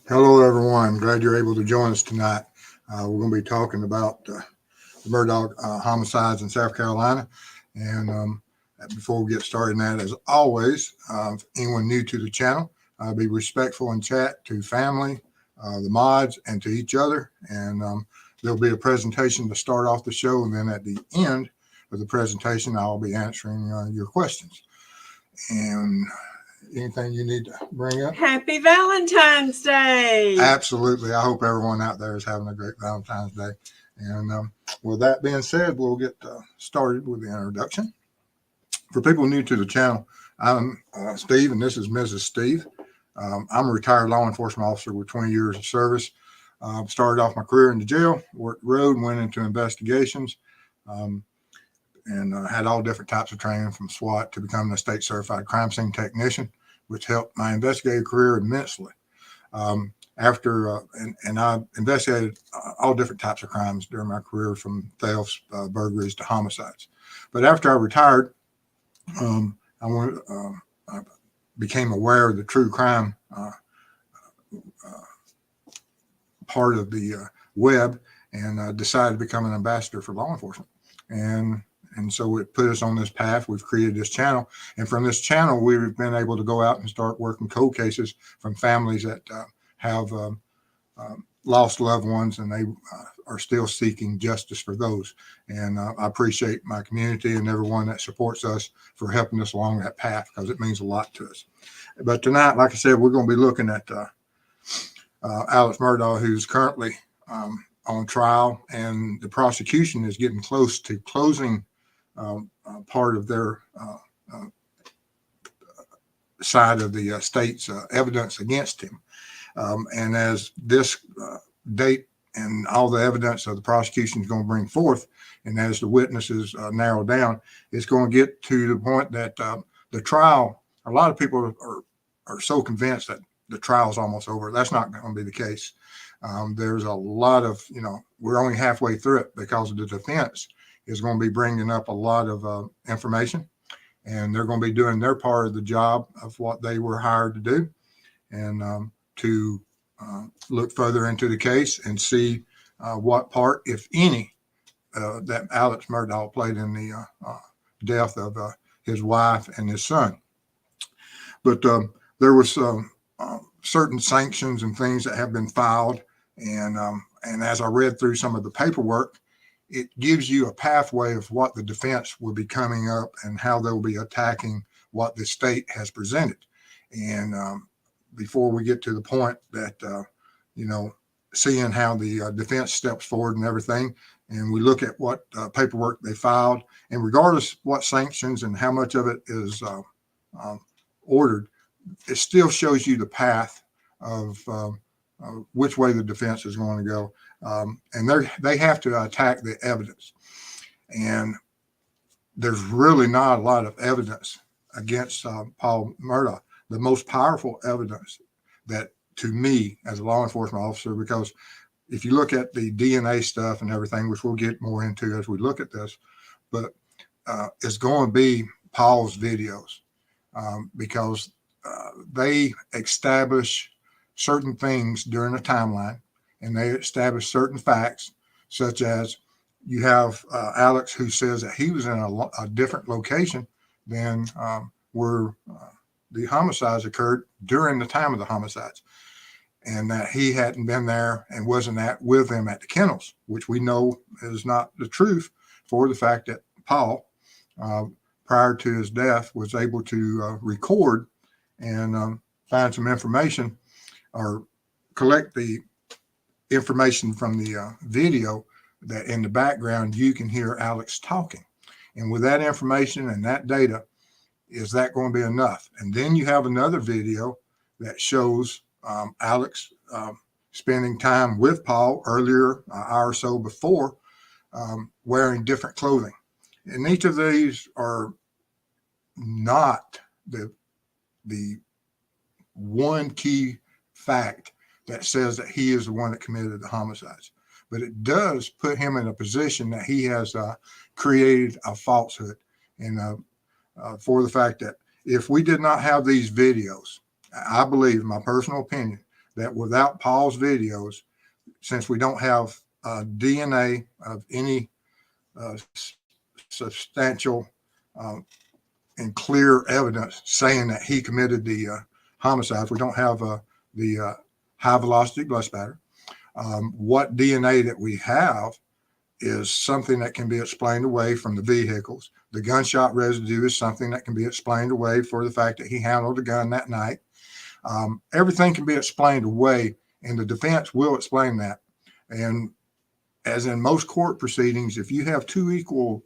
Hello, everyone. Glad you're able to join us tonight. We're going to be talking about the Murdaugh homicides in South Carolina. And before we get started in that, as always, anyone new to the channel, be respectful in chat to family, the mods, and to each other. And there'll be a presentation to start off the show. And then at the end of the presentation, I'll be answering your questions. And anything you need to bring up? Happy Valentine's Day. Absolutely. I hope everyone out there is having a great Valentine's Day. And with that being said, we'll get started with the introduction. For people new to the channel, I'm Steve, and this is Mrs. Steve. I'm a retired law enforcement officer with 20 years of service. Started off my career in the jail, worked the road, went into investigations, and had all different types of training from SWAT to becoming a state certified crime scene technician, which helped my investigative career immensely. And I investigated all different types of crimes during my career, from thefts, burglaries to homicides. But after I retired, I became aware of the true crime part of the web, and decided to become an ambassador for law enforcement. And so it put us on this path. We've created this channel. And from this channel, we've been able to go out and start working cold cases from families that have lost loved ones, and they are still seeking justice for those. And I appreciate my community and everyone that supports us for helping us along that path, because it means a lot to us. But tonight, like I said, we're going to be looking at Alex Murdaugh, who's currently on trial, and the prosecution is getting close to closing part of their side of the state's evidence against him. And as this date and all the evidence of the prosecution is going to bring forth, and as the witnesses narrow down, it's going to get to the point that the trial, a lot of people are so convinced that the trial is almost over. That's not going to be the case. There's a lot of, we're only halfway through it, because the defense is going to be bringing up a lot of information, and they're going to be doing their part of the job of what they were hired to do, and to look further into the case and see what part, if any, that Alex Murdaugh played in the death of his wife and his son. But there was certain sanctions and things that have been filed, and as I read through some of the paperwork, it gives you a pathway of what the defense will be coming up and how they'll be attacking what the state has presented. And before we get to the point that, seeing how the defense steps forward and everything, and we look at what paperwork they filed, and regardless what sanctions and how much of it is ordered, it still shows you the path of which way the defense is going to go. And they have to attack the evidence. And there's really not a lot of evidence against Paul Murdaugh. The most powerful evidence that, to me, as a law enforcement officer, because if you look at the DNA stuff and everything, which we'll get more into as we look at this, but it's going to be Paul's videos, because they establish certain things during a timeline, and they establish certain facts, such as you have Alex, who says that he was in a different location than where the homicides occurred during the time of the homicides, and that he hadn't been there and wasn't with them at the kennels, which we know is not the truth, for the fact that Paul, prior to his death, was able to record and find some information, or collect the information from the video, that in the background you can hear Alex talking. And with that information and that data, is that going to be enough? And then you have another video that shows Alex spending time with Paul earlier, an hour or so before, wearing different clothing. And each of these are not the one key fact that says that he is the one that committed the homicides. But it does put him in a position that he has created a falsehood. And for the fact that if we did not have these videos, I believe, my personal opinion, that without Paul's videos, since we don't have DNA of any substantial and clear evidence saying that he committed the homicide, we don't have the high velocity blood spatter. What DNA that we have is something that can be explained away from the vehicles. The gunshot residue is something that can be explained away for the fact that he handled the gun that night. Everything can be explained away, and the defense will explain that. And as in most court proceedings, if you have two equal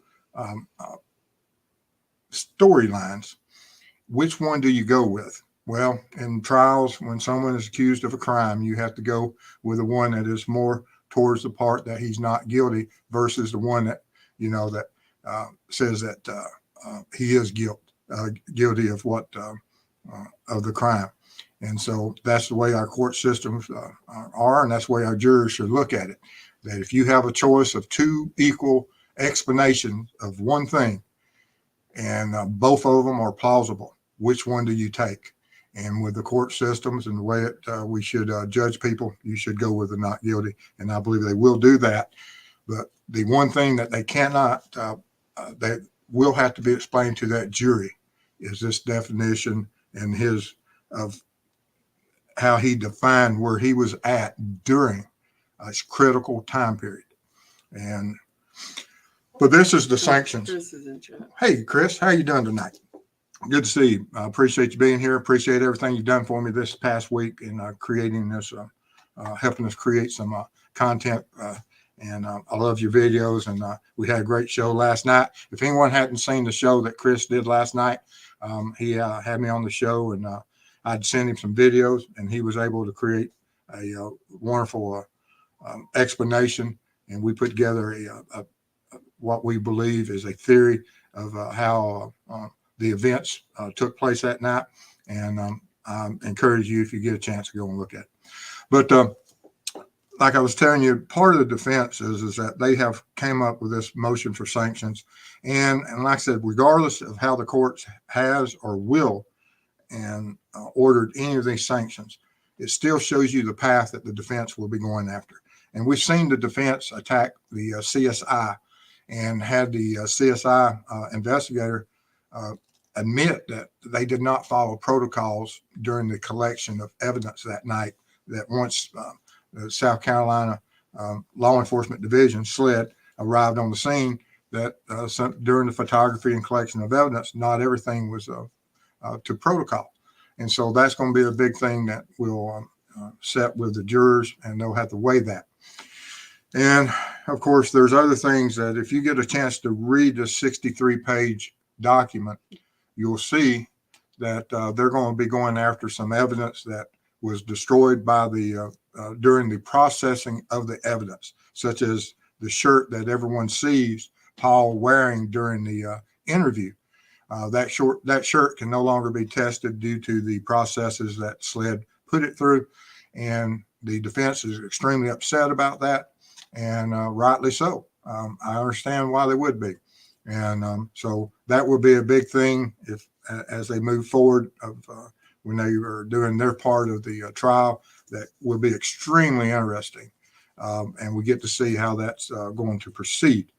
storylines, which one do you go with? Well, in trials, when someone is accused of a crime, you have to go with the one that is more towards the part that he's not guilty versus the one that, that says that he is guilty of what of the crime. And so that's the way our court systems are, and that's the way our jurors should look at it. That if you have a choice of two equal explanations of one thing, and both of them are plausible, which one do you take? And with the court systems and the way we should judge people, you should go with the not guilty. And I believe they will do that. But the one thing that they cannot, that will have to be explained to that jury is this definition and his of how he defined where he was at during a critical time period. But this is the sanctions. Chris is in chat. Hey, Chris, how you doing tonight? Good to see you. I appreciate you being here. Appreciate everything you've done for me this past week in creating this, helping us create some content. And I love your videos. And we had a great show last night. If anyone hadn't seen the show that Chris did last night, he had me on the show, and I'd sent him some videos, and he was able to create a wonderful explanation. And we put together what we believe is a theory of how the events took place that night. And I encourage you, if you get a chance, to go and look at it. But like I was telling you, part of the defense is that they have came up with this motion for sanctions. And like I said, regardless of how the courts has or will and ordered any of these sanctions, it still shows you the path that the defense will be going after. And we've seen the defense attack the CSI and had the CSI investigator admit that they did not follow protocols during the collection of evidence that night, that once the South Carolina Law Enforcement Division, SLED, arrived on the scene, that during the photography and collection of evidence, not everything was to protocol. And so that's going to be a big thing that will set with the jurors, and they'll have to weigh that. And of course, there's other things that if you get a chance to read the 63-page document, you'll see that they're going to be going after some evidence that was destroyed by the during the processing of the evidence, such as the shirt that everyone sees Paul wearing during the interview. That shirt can no longer be tested due to the processes that SLED put it through, and the defense is extremely upset about that, and rightly so. I understand why they would be. And so that will be a big thing as they move forward when they are doing their part of the trial. That will be extremely interesting, and we get to see how that's going to proceed.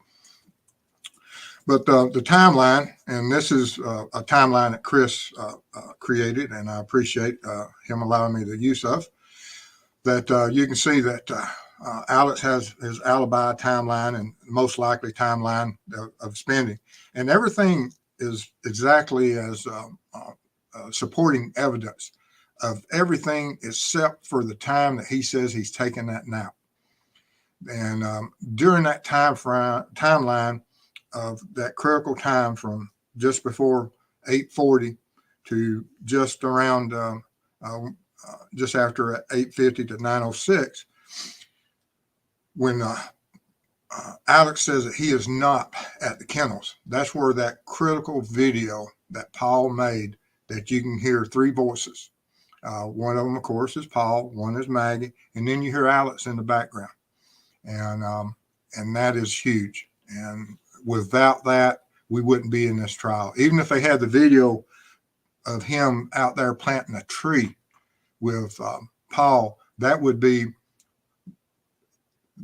But the timeline, and this is a timeline that Chris created, and I appreciate him allowing me the use of, that you can see that Alex has his alibi timeline and most likely timeline of spending. And everything is exactly as supporting evidence of everything except for the time that he says he's taking that nap. And during that timeline of that critical time from just before 8:40 to just around just after 8:50 to 9:06, when Alex says that he is not at the kennels, that's where that critical video that Paul made, that you can hear three voices. One of them, of course, is Paul, one is Maggie, and then you hear Alex in the background. And that is huge. And without that, we wouldn't be in this trial. Even if they had the video of him out there planting a tree with Paul, that would be,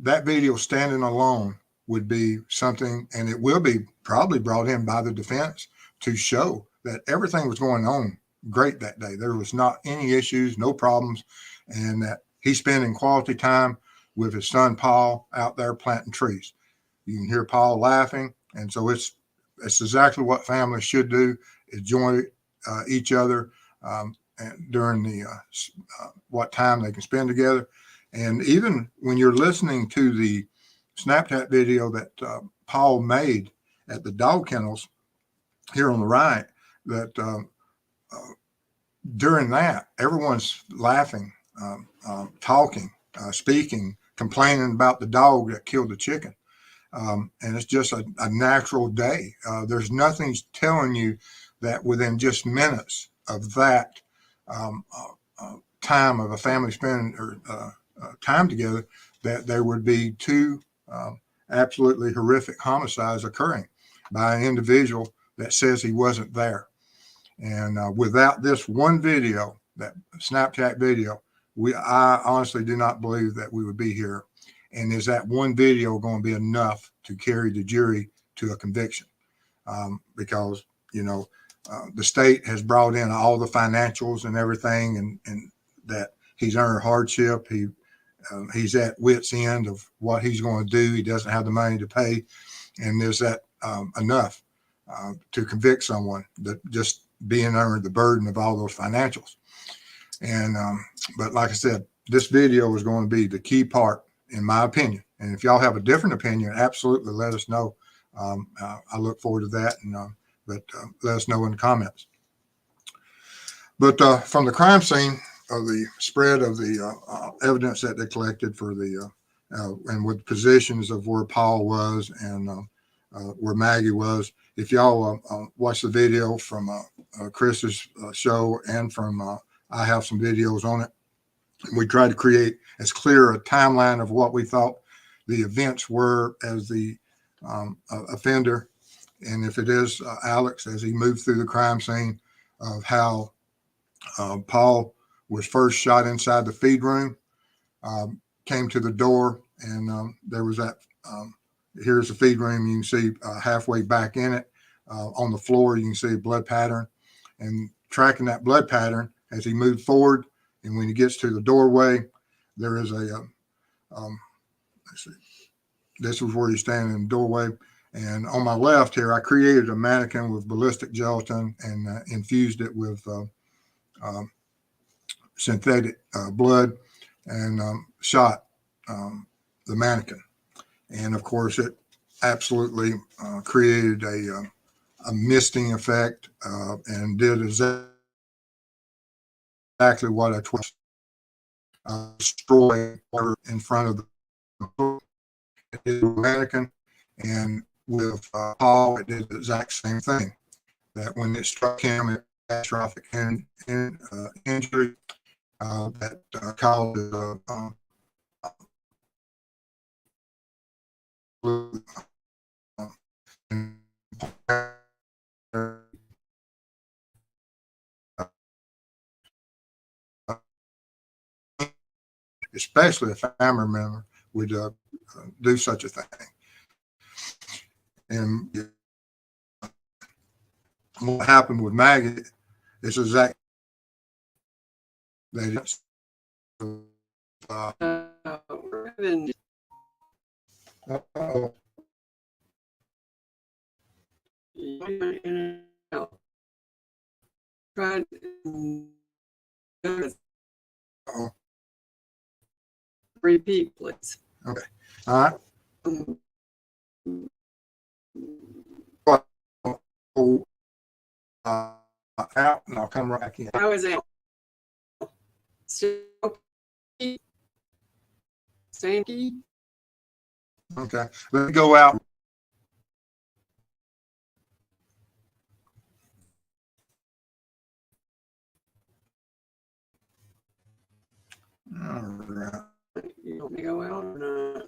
that video standing alone would be something, and it will be probably brought in by the defense to show that everything was going on great that day. There was not any issues, no problems, and that he's spending quality time with his son Paul out there planting trees. You can hear Paul laughing, and so it's exactly what families should do: is join each other and during the what time they can spend together. And even when you're listening to the Snapchat video that Paul made at the dog kennels here on the right, that during that, everyone's laughing, talking, speaking, complaining about the dog that killed the chicken. And it's just a natural day. There's nothing telling you that within just minutes of that time of a family spending or time together, that there would be two absolutely horrific homicides occurring by an individual that says he wasn't there. And without this one video, that Snapchat video, I honestly do not believe that we would be here. And is that one video going to be enough to carry the jury to a conviction? Because, you know, the state has brought in all the financials and everything, and that he's under hardship. He's at wit's end of what he's going to do. He doesn't have the money to pay. And is that enough to convict someone that just being under the burden of all those financials? And but like I said, this video is going to be the key part, in my opinion. And if y'all have a different opinion, absolutely let us know. I look forward to that, and but let us know in the comments. But from the crime scene of the spread of the evidence that they collected for the and with positions of where Paul was and where Maggie was, if y'all watch the video from Chris's show and from I have some videos on it, we tried to create as clear a timeline of what we thought the events were as the offender, and if it is Alex, as he moved through the crime scene, of how Paul was first shot inside the feed room, came to the door, and there was that, here's the feed room. You can see halfway back in it, on the floor, you can see a blood pattern, and tracking that blood pattern as he moved forward. And when he gets to the doorway, there is a, let's see, this is where he's standing in the doorway. And on my left here, I created a mannequin with ballistic gelatin and infused it with synthetic blood, and shot the mannequin. And of course, it absolutely created a misting effect and did exactly what I told you. Destroy water in front of the mannequin. And with Paul, it did the exact same thing. That when it struck him, it catastrophic injury that caused especially a family member would do such a thing. And what happened with Maggie is exactly that. Uh-oh. Uh-oh. Repeat, please. Okay. All right. Out, and I'll come right back in. I was out. Still same key. Okay. Let me go out. All right. You want me to go out or not?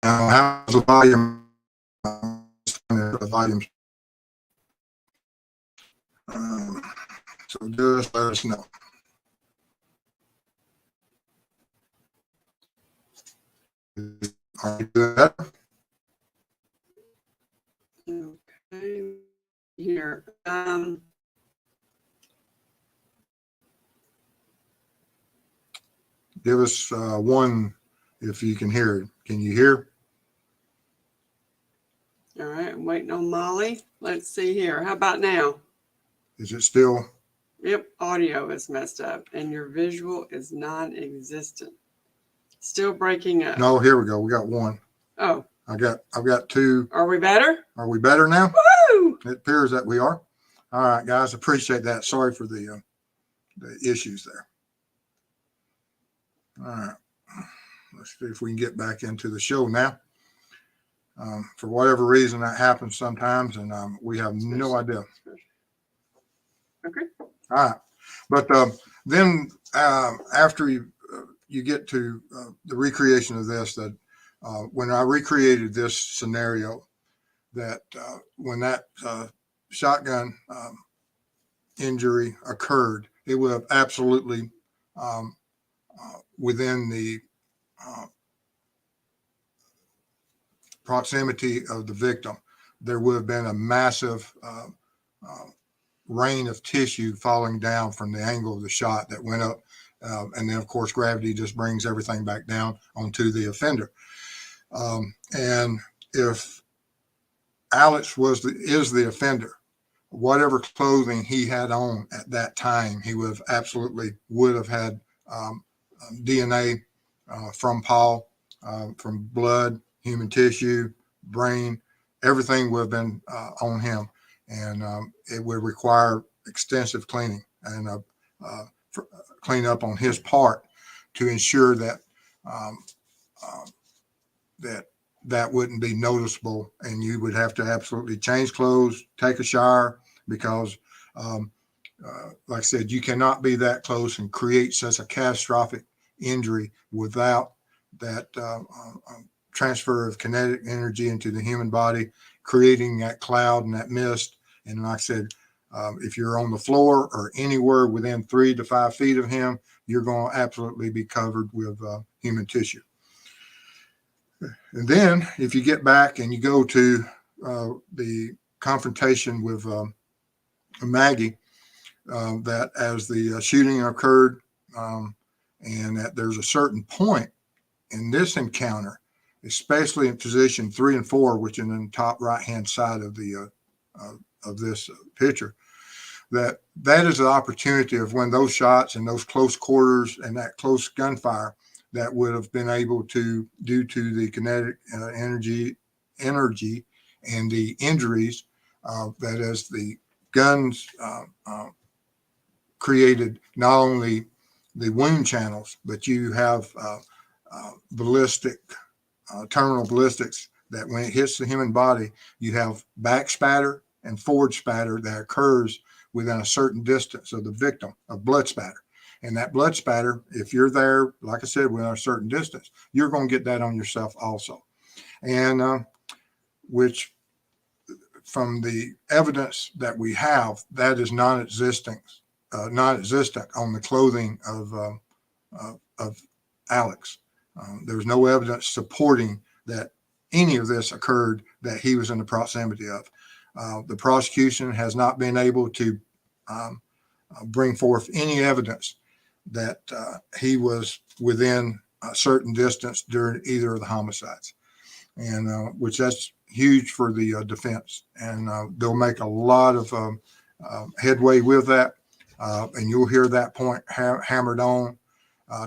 Now, how's the volume? The volume. So just let us know. Are you doing better? Okay. Here. Give us one if you can hear it. Can you hear? All right, I'm waiting on Molly. Let's see here. How about now? Is it still? Yep, audio is messed up and your visual is non-existent. Still breaking up. No, here we go. We got one. Oh. I've got two. Are we better? Are we better now? Woo! It appears that we are. All right, guys. Appreciate that. Sorry for the issues there. All right. Let's see if we can get back into the show now. For whatever reason, that happens sometimes, and we have no idea. Okay. All right. But then after you get to the recreation of this, that when I recreated this scenario, that when that shotgun injury occurred, it would have absolutely within the proximity of the victim, there would have been a massive rain of tissue falling down from the angle of the shot that went up. And then, of course, gravity just brings everything back down onto the offender. And if Alex is the offender, whatever clothing he had on at that time, he would have had DNA from Paul, from blood, human tissue, brain, everything would have been on him, and it would require extensive cleaning and cleanup on his part to ensure that that wouldn't be noticeable, and you would have to absolutely change clothes, take a shower, because like I said, you cannot be that close and create such a catastrophic injury without that transfer of kinetic energy into the human body, creating that cloud and that mist. And like I said, if you're on the floor or anywhere within 3 to 5 feet of him, you're going to absolutely be covered with human tissue. And then if you get back and you go to the confrontation with Maggie, that as the shooting occurred, and that there's a certain point in this encounter, especially in position 3 and 4, which is in the top right-hand side of the of this picture, that is the opportunity of when those shots and those close quarters and that close gunfire that would have been able to, due to the kinetic energy and the injuries, that as the guns created not only the wound channels, but you have terminal ballistics that when it hits the human body, you have back spatter and forward spatter that occurs within a certain distance of the victim of blood spatter. And that blood spatter, if you're there, like I said, within a certain distance, you're going to get that on yourself also. And which, from the evidence that we have, that is non-existent on the clothing of Alex. There's no evidence supporting that any of this occurred that he was in the proximity of. The prosecution has not been able to bring forth any evidence that he was within a certain distance during either of the homicides, and which that's huge for the defense, and they'll make a lot of headway with that, and you'll hear that point hammered on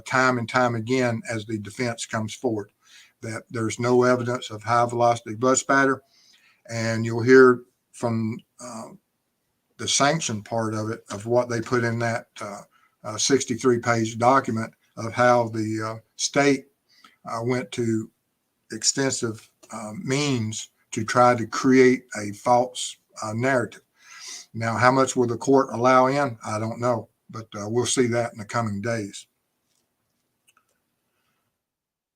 time and time again as the defense comes forward, that there's no evidence of high velocity blood spatter. And you'll hear from the sanction part of it, of what they put in that 63-page document, of how the state went to extensive means to try to create a false narrative. Now, how much will the court allow in? I don't know, but we'll see that in the coming days.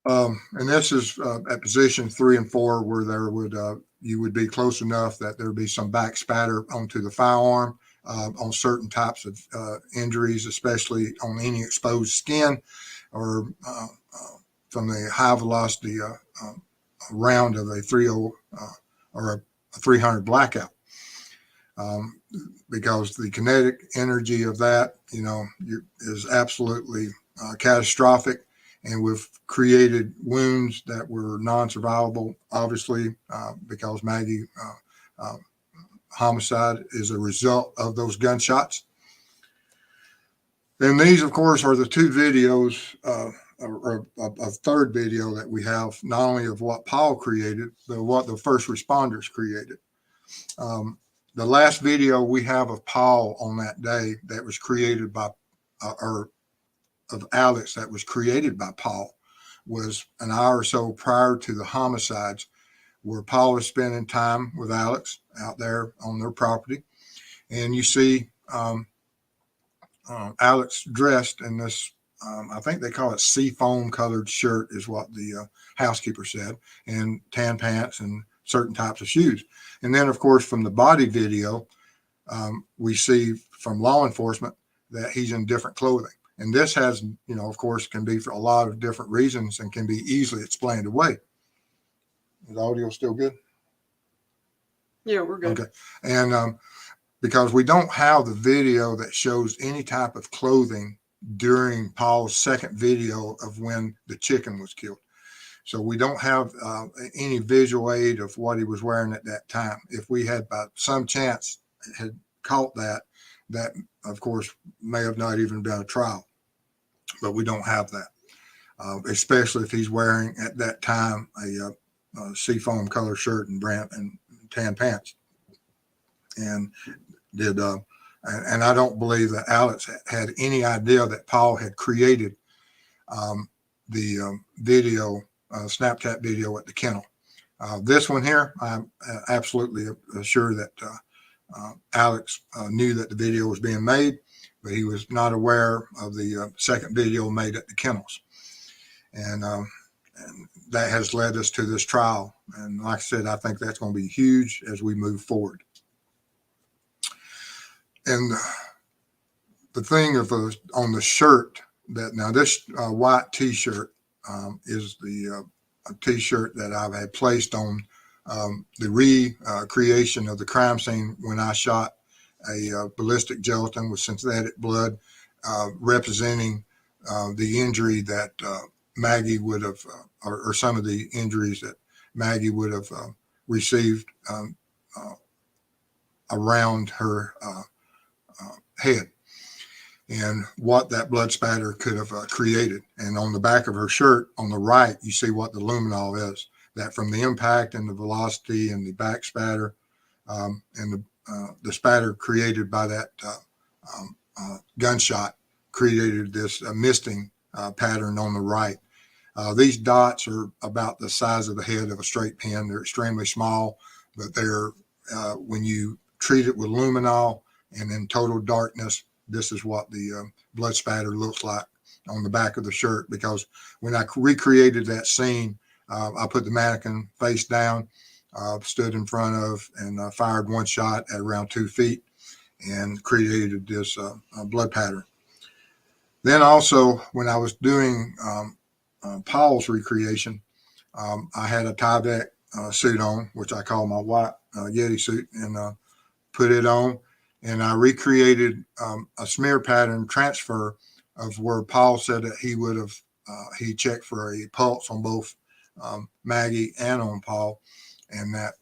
And this is at position 3 and 4, where there would you would be close enough that there would be some back spatter onto the firearm on certain types of injuries, especially on any exposed skin or from the high velocity round of a 30 or a 300 blackout. Because the kinetic energy of that, is absolutely catastrophic. And we've created wounds that were non-survivable, obviously, because Maggie homicide is a result of those gunshots. And these, of course, are the two videos, or a third video that we have, not only of what Paul created, but what the first responders created. The last video we have of Paul on that day that was created by, or of Alex that was created by Paul, was an hour or so prior to the homicides, where Paul was spending time with Alex out there on their property. And you see Alex dressed in this, I think they call it seafoam colored shirt, is what the housekeeper said, and tan pants and certain types of shoes. And then, of course, from the body video, we see from law enforcement that he's in different clothing. And this has, of course, can be for a lot of different reasons and can be easily explained away. Is the audio still good? Yeah, we're good. Okay. And because we don't have the video that shows any type of clothing during Paul's second video of when the chicken was killed. So we don't have any visual aid of what he was wearing at that time. If we had by some chance had caught that, of course may have not even been a trial, but we don't have that, especially if he's wearing at that time a seafoam color shirt and tan pants. And and I don't believe that Alex had any idea that Paul had created the video, Snapchat video at the kennel. This one here, I'm absolutely sure that Alex knew that the video was being made, but he was not aware of the second video made at the kennels. And that has led us to this trial. And like I said, I think that's going to be huge as we move forward. And the thing of on the shirt, that now this white T-shirt is the T-shirt that I've had placed on the recreation of the crime scene when I shot a ballistic gelatin with synthetic blood, representing the injury that Maggie would have, or some of the injuries that Maggie would have received around her head, and what that blood spatter could have created. And on the back of her shirt on the right, you see what the luminol is, that from the impact and the velocity and the back spatter and the spatter created by that gunshot created this misting pattern on the right. These dots are about the size of the head of a straight pin. They're extremely small, but they're when you treat it with luminol and in total darkness, this is what the blood spatter looks like on the back of the shirt. Because when I recreated that scene, I put the mannequin face down, stood in front of, and fired one shot at around 2 feet and created this blood pattern. Then also, when I was doing Paul's recreation, I had a Tyvek suit on, which I call my white Yeti suit, and put it on. And I recreated a smear pattern transfer of where Paul said that he would have, he checked for a pulse on both Maggie and on Paul. And that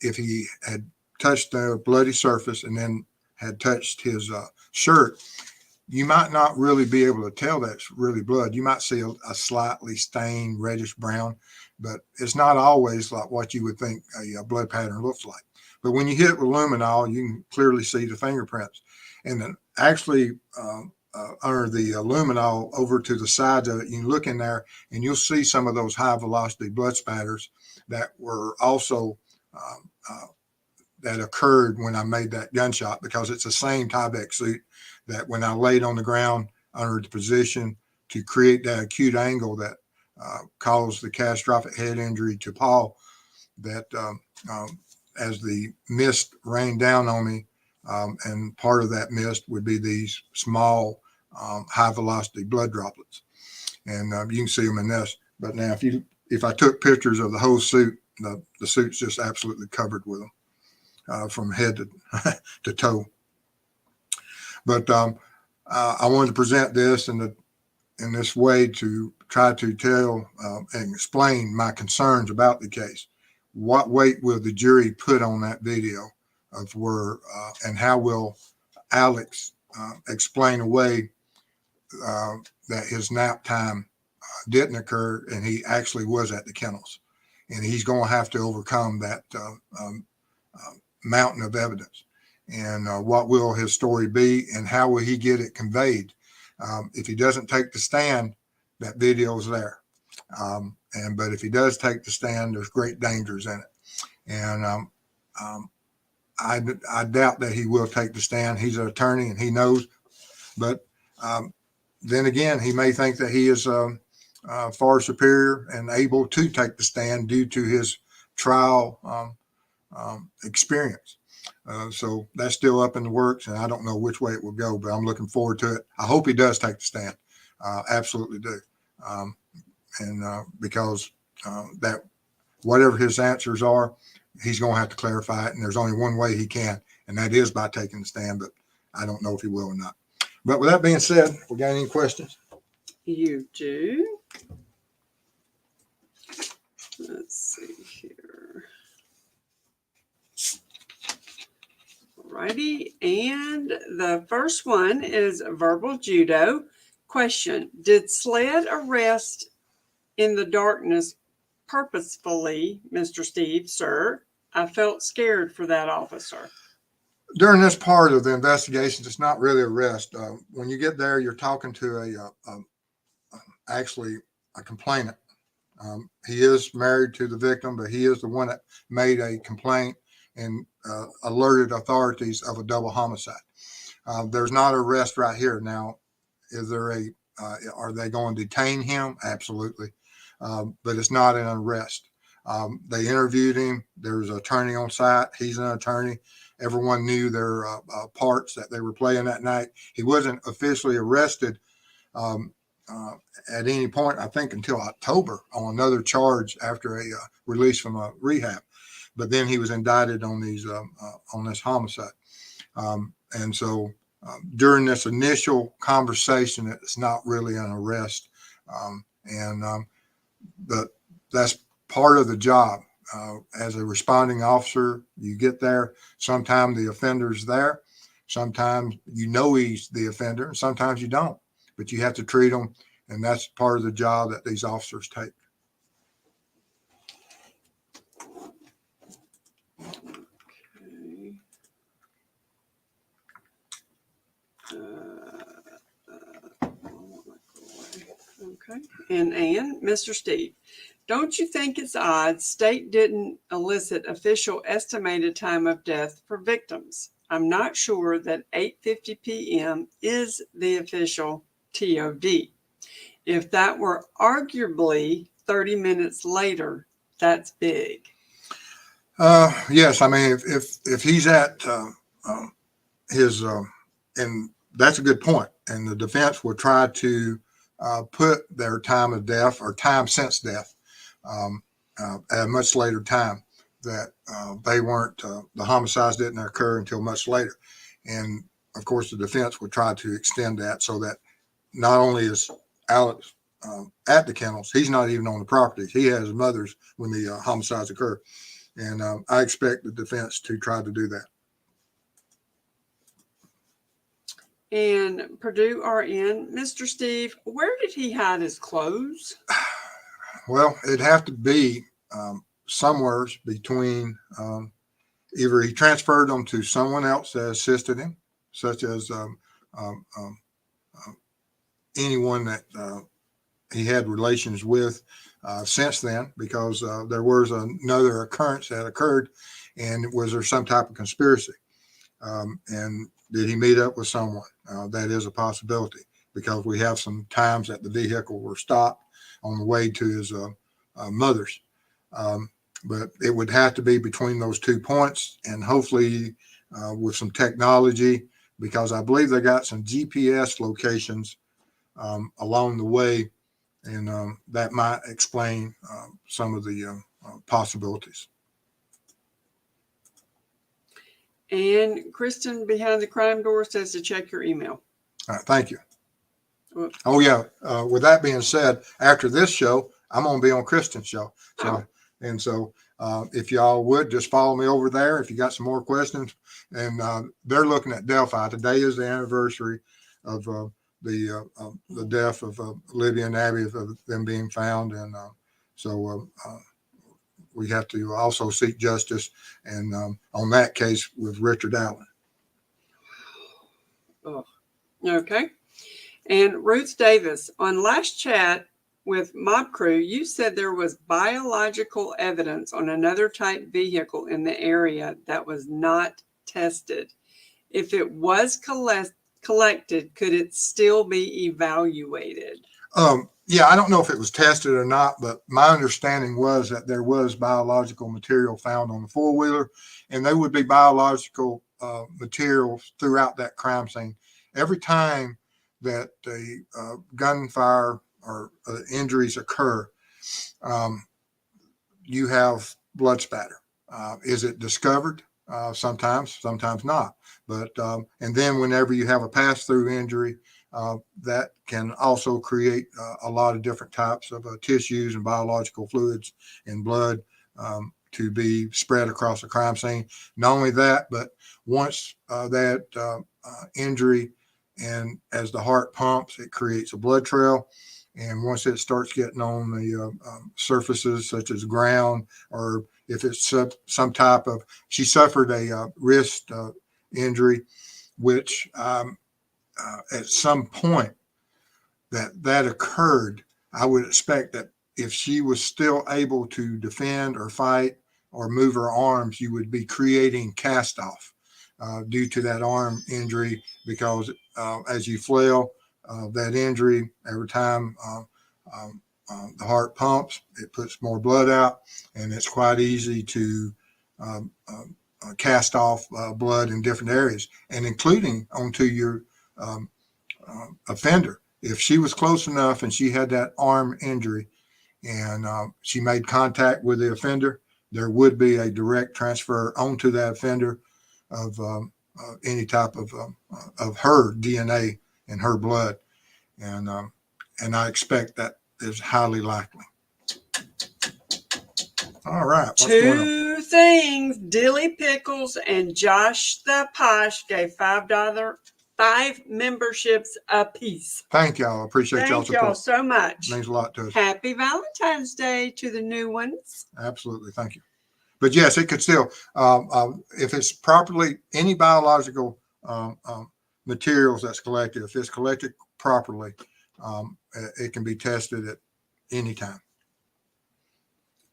if he had touched the bloody surface and then had touched his shirt, you might not really be able to tell that's really blood. You might see a slightly stained reddish brown, but it's not always like what you would think a blood pattern looks like. But when you hit it with luminol, you can clearly see the fingerprints. And then actually under the luminol over to the sides of it, you can look in there and you'll see some of those high velocity blood spatters that were also that occurred when I made that gunshot, because it's the same Tyvek suit that when I laid on the ground under the position to create that acute angle that caused the catastrophic head injury to Paul, that as the mist rained down on me, and part of that mist would be these small high velocity blood droplets. And you can see them in this. But now if I took pictures of the whole suit, the suit's just absolutely covered with them from head to toe. But I wanted to present this in this way to try to tell and explain my concerns about the case. What weight will the jury put on that video of where, and how will Alex explain away that his nap time didn't occur and he actually was at the kennels? And he's going to have to overcome that mountain of evidence. And what will his story be, and how will he get it conveyed? If he doesn't take the stand, that video's there. But if he does take the stand, there's great dangers in it. And I doubt that he will take the stand. He's an attorney and he knows. But then again, he may think that he is far superior and able to take the stand due to his trial experience. So that's still up in the works, and I don't know which way it will go, but I'm looking forward to it. I hope he does take the stand. Absolutely do. Because that whatever his answers are, he's going to have to clarify it. And there's only one way he can, and that is by taking the stand, but I don't know if he will or not. But with that being said, we got any questions? You do. Let's see here. Alrighty, and the first one is verbal judo. Question: did SLED arrest in the darkness purposefully, Mr. Steve, sir? I felt scared for that officer. During this part of the investigation, it's not really arrest. When you get there, you're talking to actually a complainant. He is married to the victim, but he is the one that made a complaint and alerted authorities of a double homicide. There's not an arrest right here. Now, is there are they going to detain him? Absolutely. But it's not an arrest. They interviewed him. There's an attorney on site. He's an attorney. Everyone knew their parts that they were playing that night. He wasn't officially arrested at any point, I think, until October on another charge after a release from a rehab. But then he was indicted on on this homicide. And so during this initial conversation, it's not really an arrest. But that's part of the job. As a responding officer, you get there. Sometimes the offender's there. Sometimes you know he's the offender, and sometimes you don't. But you have to treat them, and that's part of the job that these officers take. Okay. And Mr. Steve, don't you think it's odd state didn't elicit official estimated time of death for victims? I'm not sure that 8:50 p.m. is the official TOD. If that were arguably 30 minutes later, that's big. Yes, I mean, if he's at his, and that's a good point. And the defense will try to put their time of death or time since death at a much later time, that they weren't, the homicides didn't occur until much later. And of course, the defense would try to extend that so that not only is Alex at the kennels, he's not even on the property. He has mothers when the homicides occur. And I expect the defense to try to do that. And Purdue RN, Mr. Steve, where did he hide his clothes? Well, it'd have to be somewhere between either he transferred them to someone else that assisted him, such as anyone that he had relations with since then, because there was another occurrence that occurred, and was there some type of conspiracy? And did he meet up with someone? That is a possibility, because we have some times that the vehicle were stopped on the way to his mother's. But it would have to be between those 2 points, and hopefully with some technology, because I believe they got some GPS locations along the way, and that might explain some of the possibilities. And Kristen behind the crime door says to check your email. All right, thank you. Whoops. Oh yeah. With that being said, after this show, I'm going to be on Kristen's show. So, if y'all would just follow me over there, if you got some more questions, and they're looking at Delphi. Today is the anniversary of the death of Olivia and Abby, of them being found, and so we have to also seek justice, and on that case with Richard Allen. Oh, okay. And Ruth Davis, on last chat with Mob Crew, you said there was biological evidence on another type vehicle in the area that was not tested. If it was collected, could it still be evaluated? Yeah, I don't know if it was tested or not, but my understanding was that there was biological material found on the four-wheeler, and there would be biological material throughout that crime scene. Every time that a gunfire or injuries occur, you have blood spatter. Is it discovered? Sometimes not. But and then whenever you have a pass-through injury, that can also create a lot of different types of tissues and biological fluids and blood to be spread across the crime scene. Not only that, but once that injury, and as the heart pumps, it creates a blood trail. And once it starts getting on the surfaces such as ground, or if it's some type of, she suffered a wrist injury, which at some point that occurred, I would expect that if she was still able to defend or fight or move her arms, you would be creating cast off due to that arm injury, because as you flail that injury, every time the heart pumps, it puts more blood out, and it's quite easy to cast off blood in different areas, and including onto your offender. If she was close enough and she had that arm injury and she made contact with the offender, there would be a direct transfer onto that offender of any type of her DNA in her blood, and I expect that is highly likely. All right. What's going on? Two things. Dilly Pickles and Josh the Posh gave $5 memberships apiece. Thank y'all. I appreciate y'all's Thank y'all support. so much. It means a lot to us. Happy Valentine's Day to the new ones. Absolutely. Thank you. But yes, it could still, if it's properly, any biological materials that's collected, if it's collected properly, it can be tested at any time.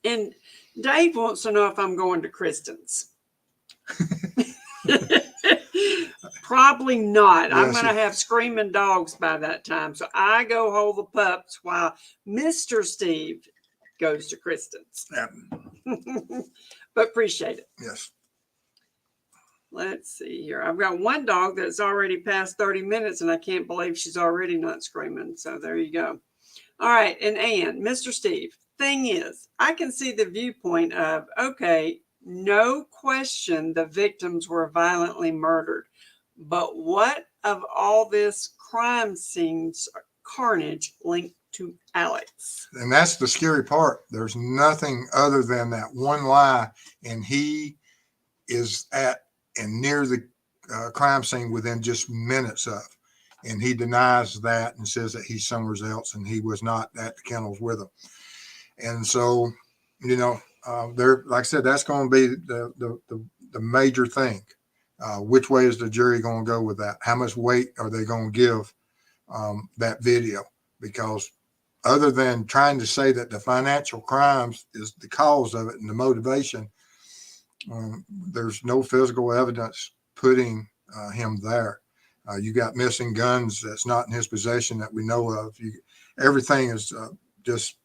And Dave wants to know if I'm going to Kristen's. Probably not. Yes, I'm going to have screaming dogs by that time. So I go hold the pups while Mr. Steve goes to Kristen's. Yeah. But appreciate it. Yes. Let's see here. I've got one dog that's already past 30 minutes, and I can't believe she's already not screaming. So there you go. All right. And Ann, Mr. Steve, thing is, I can see the viewpoint of, okay, no question the victims were violently murdered. But what of all this crime scenes carnage linked to Alex? And that's the scary part. There's nothing other than that one lie, and he is at and near the crime scene within just minutes of, and he denies that and says that he's somewhere else and he was not at the kennels with him. And so, you know, there, like I said, that's going to be the major thing. Which way is the jury going to go with that? How much weight are they going to give that video? Because other than trying to say that the financial crimes is the cause of it and the motivation, there's no physical evidence putting him there. You got missing guns that's not in his possession that we know of. Everything is just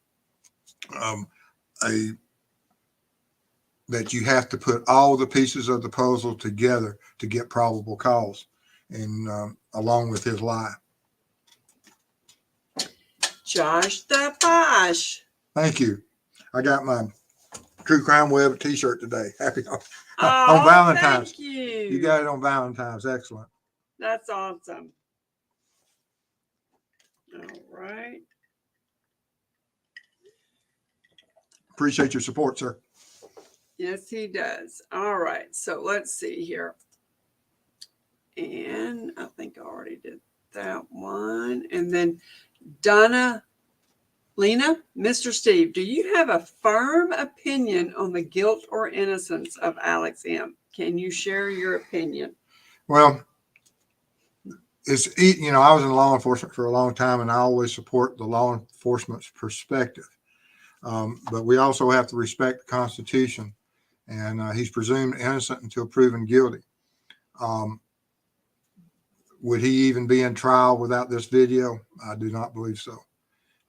that you have to put all the pieces of the puzzle together to get probable cause, and along with his lie. Josh the Bosh. Thank you. I got my True Crime Web T-shirt today. Happy on Oh, Valentine's. thank you. You got it on Valentine's. Excellent. That's awesome. All right. Appreciate your support, sir. Yes, he does. All right. So let's see here. And I think I already did that one. And then Donna Lena, Mr. Steve, do you have a firm opinion on the guilt or innocence of Alex M? Can you share your opinion? Well, I was in law enforcement for a long time, and I always support the law enforcement's perspective. But we also have to respect the Constitution, and he's presumed innocent until proven guilty. Would he even be in trial without this video? I do not believe so.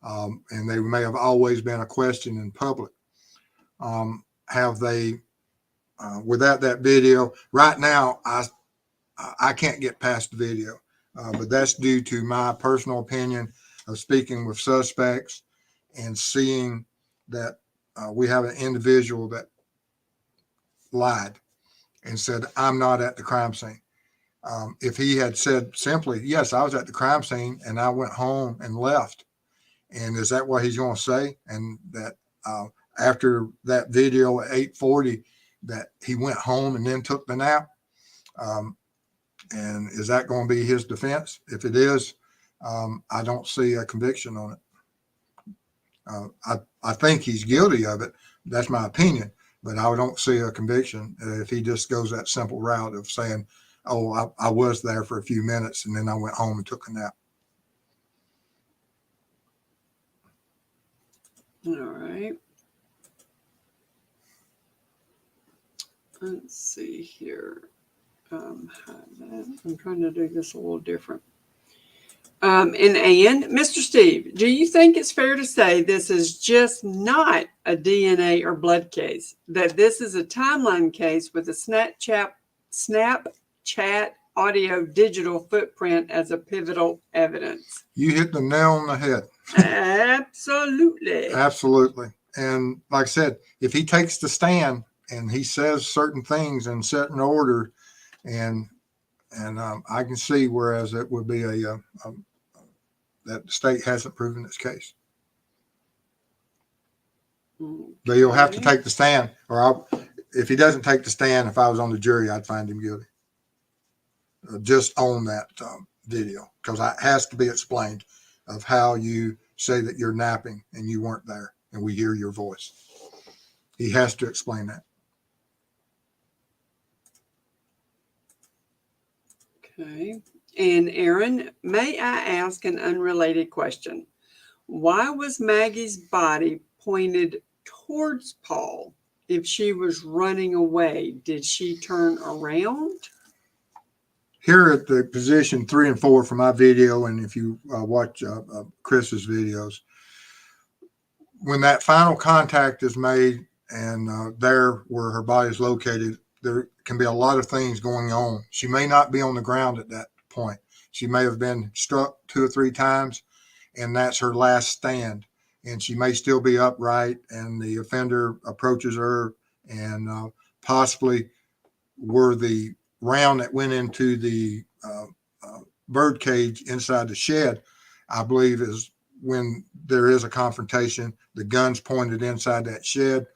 And they may have always been a question in public. Have they, without that video, right now, I can't get past the video, but that's due to my personal opinion of speaking with suspects and seeing that we have an individual that lied and said, I'm not at the crime scene. If he had said simply, yes, I was at the crime scene and I went home and left. And is that what he's going to say? And that after that video at 8:40, that he went home and then took the nap? And is that going to be his defense? If it is, I don't see a conviction on it. I think he's guilty of it. That's my opinion. But I don't see a conviction if he just goes that simple route of saying, oh, I was there for a few minutes and then I went home and took a nap. All right. Let's see here. I'm trying to do this a little different. And Mr. Steve, do you think it's fair to say this is just not a DNA or blood case, that this is a timeline case with a Snapchat audio digital footprint as a pivotal evidence? You hit the nail on the head. Absolutely. Absolutely. And like I said, if he takes the stand and he says certain things in certain order, and I can see whereas it would be that the state hasn't proven its case. Okay. But he'll have to take the stand, or if he doesn't take the stand, if I was on the jury, I'd find him guilty. Just on that video, because it has to be explained of how you say that you're napping and you weren't there and we hear your voice. He has to explain that. Okay. And Aaron, may I ask an unrelated question? Why was Maggie's body pointed towards Paul if she was running away? Did she turn around? Here at the position 3 and 4 for my video, and if you watch Chris's videos, when that final contact is made and there where her body is located, there can be a lot of things going on. She may not be on the ground at that point. She may have been struck 2 or 3 times, and that's her last stand. And she may still be upright, and the offender approaches her, and possibly were the round that went into the bird cage inside the shed, I believe, is when there is a confrontation. The gun's pointed inside that shed,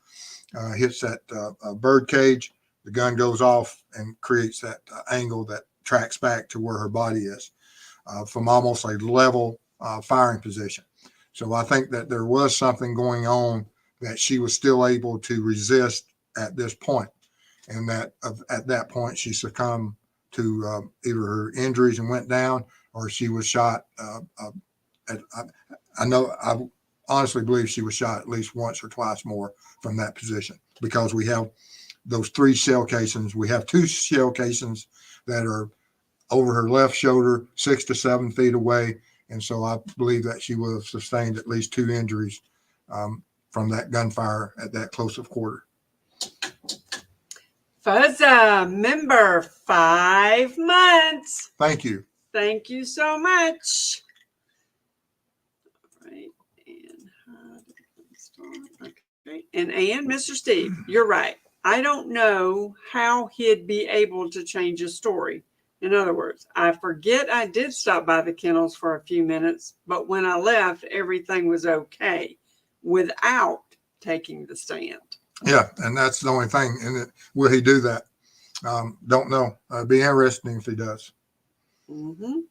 hits that bird cage. The gun goes off and creates that angle that tracks back to where her body is from almost a level firing position. So I think that there was something going on that she was still able to resist at this point, and that at that point she succumbed to either her injuries and went down, or she was shot. I honestly believe she was shot at least once or twice more from that position, because we have those 3 shell casings. We have 2 shell casings that are over her left shoulder, 6 to 7 feet away, And so I believe that she would have sustained at least 2 injuries from that gunfire at that close of quarter. Fuzza, member, 5 months. Thank you. Thank you so much. All right. And Mr. Steve, you're right. I don't know how he'd be able to change his story. In other words, I forget I did stop by the kennels for a few minutes, but when I left, everything was okay without taking the stand. Yeah, and that's the only thing. And will he do that? Don't know. It'd be interesting if he does. All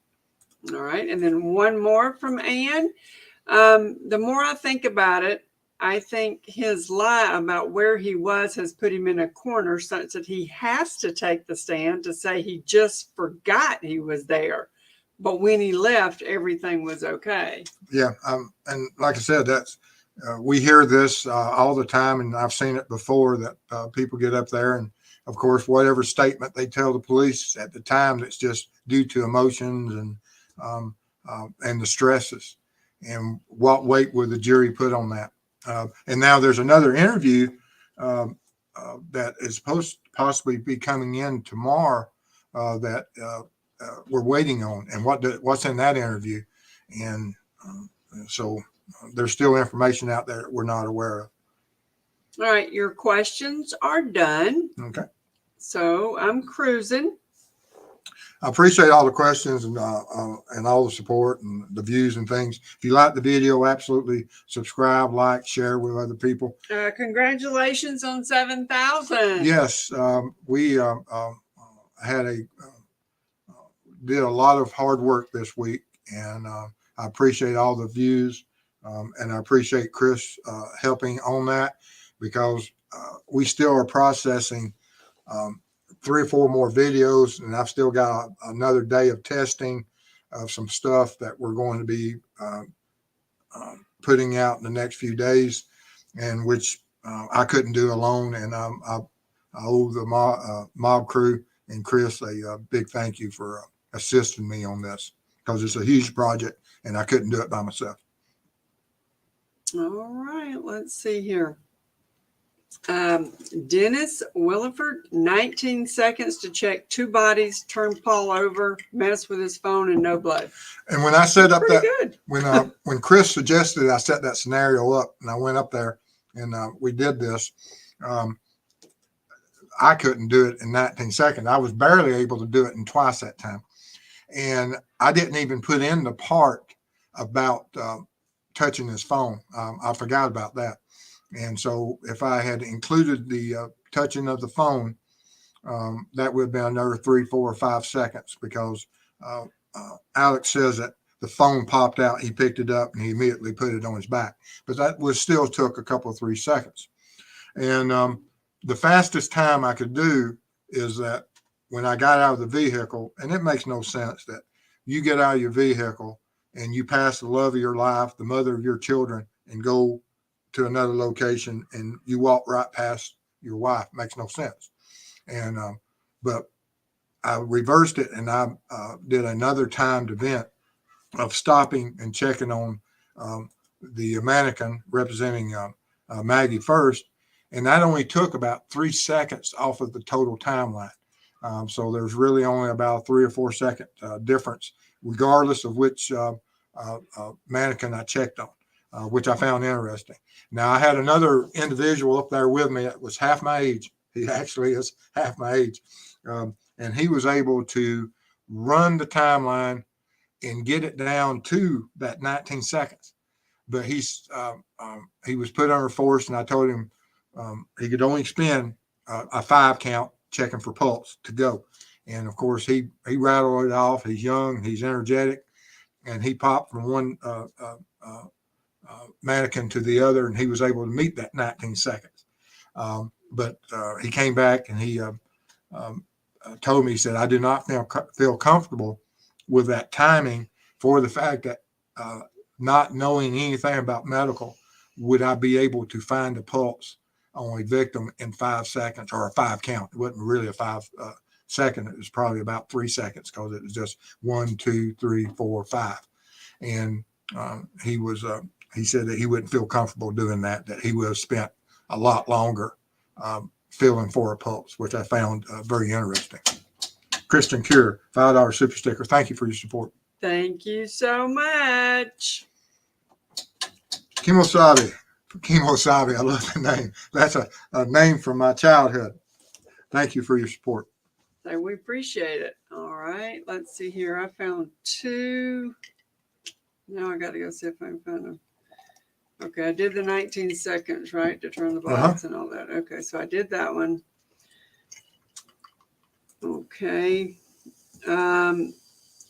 right. And then one more from Ann. The more I think about it, I think his lie about where he was has put him in a corner such that he has to take the stand to say he just forgot he was there. But when he left, everything was okay. Yeah. And like I said, that's we hear this all the time, and I've seen it before that people get up there and, of course, whatever statement they tell the police at the time, that's just due to emotions and the stresses. And what weight would the jury put on that? And now there's another interview that is supposed to possibly be coming in tomorrow that we're waiting on. And what's in that interview? And so there's still information out there that we're not aware of. All right, your questions are done. Okay. So I'm cruising. I appreciate all the questions and all the support and the views and things. If you like the video, absolutely subscribe, like, share with other people. Congratulations on 7,000. Yes, we did a lot of hard work this week, and I appreciate all the views, and I appreciate Chris helping on that, because we still are processing 3 or 4 more videos, and I've still got another day of testing of some stuff that we're going to be putting out in the next few days, and which I couldn't do alone. And I owe the mob crew and Chris a big thank you for assisting me on this, because it's a huge project and I couldn't do it by myself. All right, let's see here. Dennis Williford, 19 seconds to check 2 bodies, turn Paul over, mess with his phone, and no blood. And when I set up that, good. when Chris suggested I set that scenario up, and I went up there and we did this, I couldn't do it in 19 seconds. I was barely able to do it in twice that time. And I didn't even put in the part about touching his phone. I forgot about that. And so if I had included the touching of the phone, that would have been another 3, 4, or 5 seconds, because Alex says that the phone popped out, he picked it up, and he immediately put it on his back. But that was still took a couple of 3 seconds. And the fastest time I could do is that when I got out of the vehicle, and it makes no sense that you get out of your vehicle and you pass the love of your life, the mother of your children, and go to another location, and you walk right past your wife. Makes no sense. And but I reversed it, and I did another timed event of stopping and checking on the mannequin representing Maggie first, and that only took about 3 seconds off of the total timeline. So there's really only about 3 or 4 second difference, regardless of which mannequin I checked on. Which I found interesting. Now, I had another individual up there with me that was half my age. He actually is half my age. And he was able to run the timeline and get it down to that 19 seconds. But he was put under force, and I told him he could only spin a 5 count checking for pulse to go. And, of course, he rattled it off. He's young. He's energetic. And he popped from one mannequin to the other, and he was able to meet that 19 seconds. But he came back, and he told me, he said, I do not feel comfortable with that timing, for the fact that not knowing anything about medical, would I be able to find a pulse on a victim in 5 seconds, or a 5 count? It wasn't really a 5 second. It was probably about 3 seconds, because it was just 1, 2, 3, 4, 5. and he said that he wouldn't feel comfortable doing that, that he would have spent a lot longer feeling for a pulse, which I found very interesting. Kristen Cure, $5 super sticker. Thank you for your support. Thank you so much. Kimosabe, I love the name. That's a name from my childhood. Thank you for your support. So we appreciate it. All right, let's see here. I found 2. Now I got to go see if I can find them. Okay, I did the 19 seconds, right, to turn the lights and all that. Okay, so I did that one. Okay.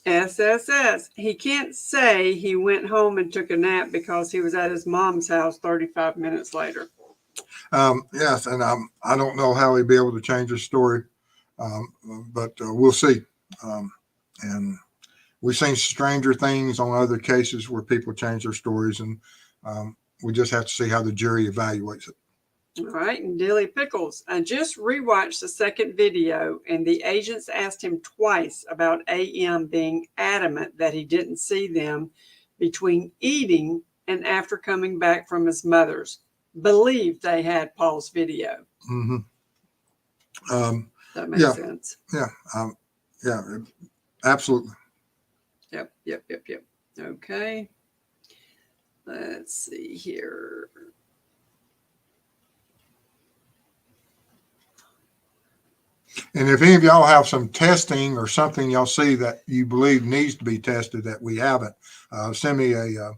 SSS. He can't say he went home and took a nap because he was at his mom's house 35 minutes later. Yes, and I don't know how he'd be able to change his story, but we'll see. And we've seen stranger things on other cases where people change their stories, and we just have to see how the jury evaluates it. All right, and Dilly Pickles. I just rewatched the second video, and the agents asked him twice about AM being adamant that he didn't see them between eating and after coming back from his mother's. Believed they had Paul's video. Mm-hmm. That makes sense. Yeah. Yeah, absolutely. Yep. Okay. Let's see here. And if any of y'all have some testing or something y'all see that you believe needs to be tested that we haven't, send me a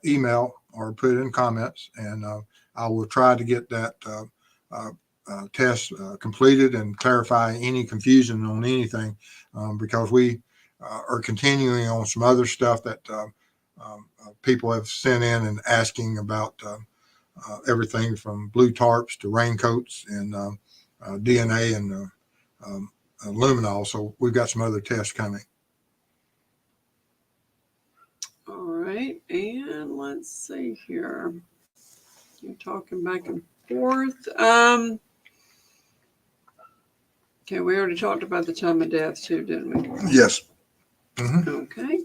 email or put it in comments, and I will try to get that test completed and clarify any confusion on anything, because we are continuing on some other stuff that people have sent in and asking about everything from blue tarps to raincoats and DNA and luminol. So we've got some other tests coming. All right, and let's see here. You're talking back and forth. Okay, we already talked about the time of death too, didn't we? Yes. Mm-hmm. Okay.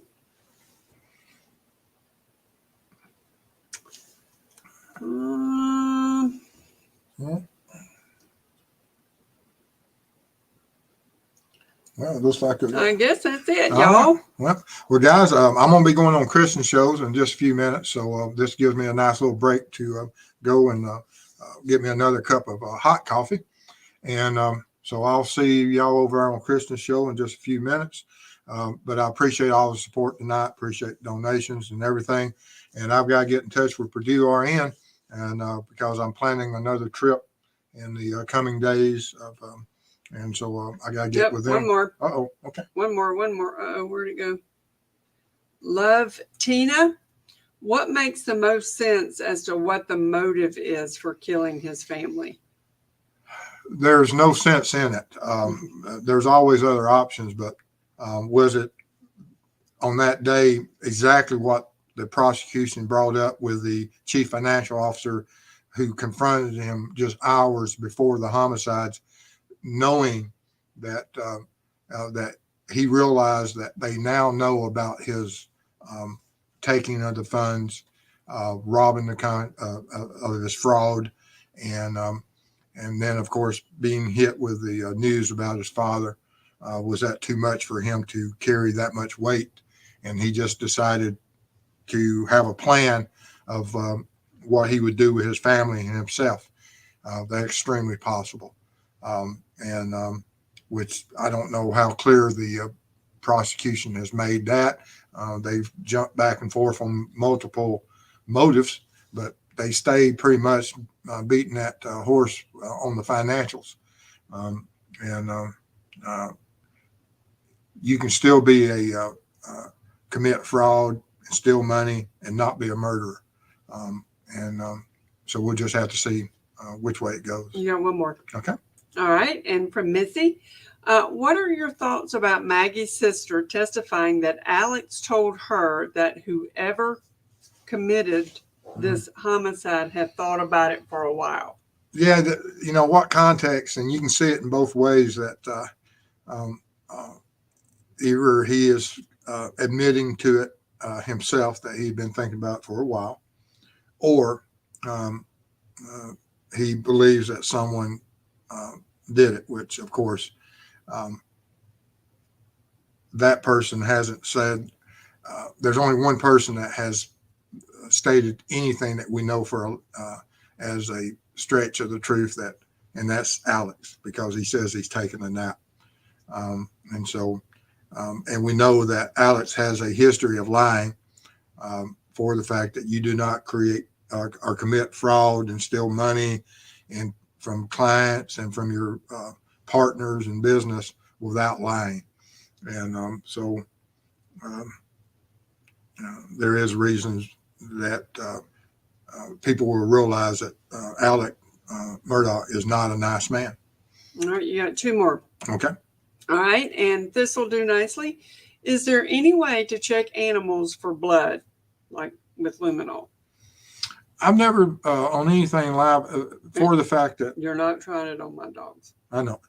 Well, it looks like I guess that's it, y'all. Well, guys, I'm going to be going on Christian shows in just a few minutes, so this gives me a nice little break to go and get me another cup of hot coffee. And so I'll see y'all over on Christian's show in just a few minutes. But I appreciate all the support tonight. Appreciate donations and everything. And I've got to get in touch with Purdue RN, and because I'm planning another trip in the coming days and so I got to get with them. One more. Okay. One more. Where'd it go? Love Tina. What makes the most sense as to what the motive is for killing his family? There's no sense in it. There's always other options, but was it on that day exactly what the prosecution brought up with the chief financial officer who confronted him just hours before the homicides, knowing that that he realized that they now know about his taking of the funds, robbing the of his fraud, and then of course being hit with the news about his father. Was that too much for him to carry that much weight? And he just decided to have a plan of what he would do with his family and himself. That's extremely possible. Which I don't know how clear the prosecution has made that. They've jumped back and forth on multiple motives, but they stayed pretty much beating that horse on the financials. You can still be commit fraud and steal money and not be a murderer. So we'll just have to see which way it goes. You got one more. Okay. All right. And from Missy, what are your thoughts about Maggie's sister testifying that Alex told her that whoever committed this homicide had thought about it for a while? Yeah, what context, and you can see it in both ways, that either he is admitting to it himself that he'd been thinking about for a while, or he believes that someone did it, which of course that person hasn't said. There's only one person that has stated anything that we know for as a stretch of the truth, and that's Alex, because he says he's taken a nap. And so, and we know that Alex has a history of lying for the fact that you do not create or commit fraud and steal money and from clients and from your partners in business without lying. And so there is reasons that people will realize that Alex Murdaugh is not a nice man. All right, you got two more. Okay. All right, and this will do nicely. Is there any way to check animals for blood, like with luminol? I've never on anything live for the fact that You're not trying it on my dogs. I know.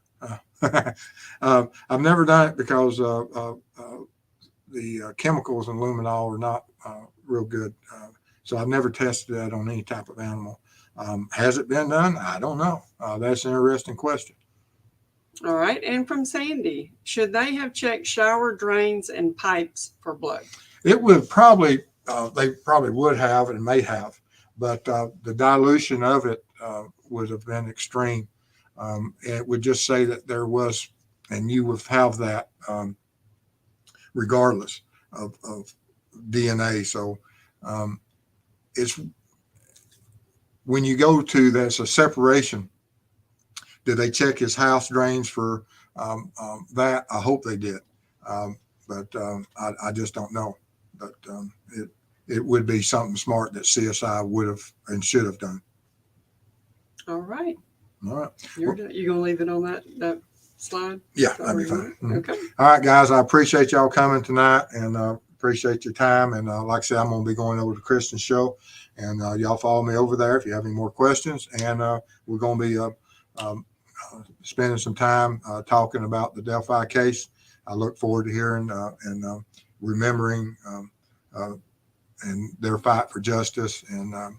I've never done it because the chemicals in luminol are not real good. So I've never tested that on any type of animal. Has it been done? I don't know. That's an interesting question. All right, and from Sandy, should they have checked shower drains and pipes for blood? It would probably, they probably would have and may have, but the dilution of it would have been extreme. It would just say that there was, and you would have that regardless of DNA. So it's when you go to, that's a separation. Did they check his house drains for that? I hope they did, but I just don't know. But it would be something smart that CSI would have and should have done. All right. All right. You gonna leave it on that slide? Yeah, that'd be fine. Mm-hmm. Okay. All right, guys. I appreciate y'all coming tonight, and appreciate your time. And like I said, I'm gonna be going over to Kristen's show, and y'all follow me over there if you have any more questions. And we're gonna be spending some time talking about the Delphi case. I look forward to hearing and remembering and their fight for justice. And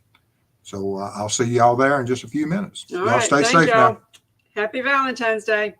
so I'll see y'all there in just a few minutes. All Y'all right. stay Thank safe y'all. now. Happy Valentine's Day.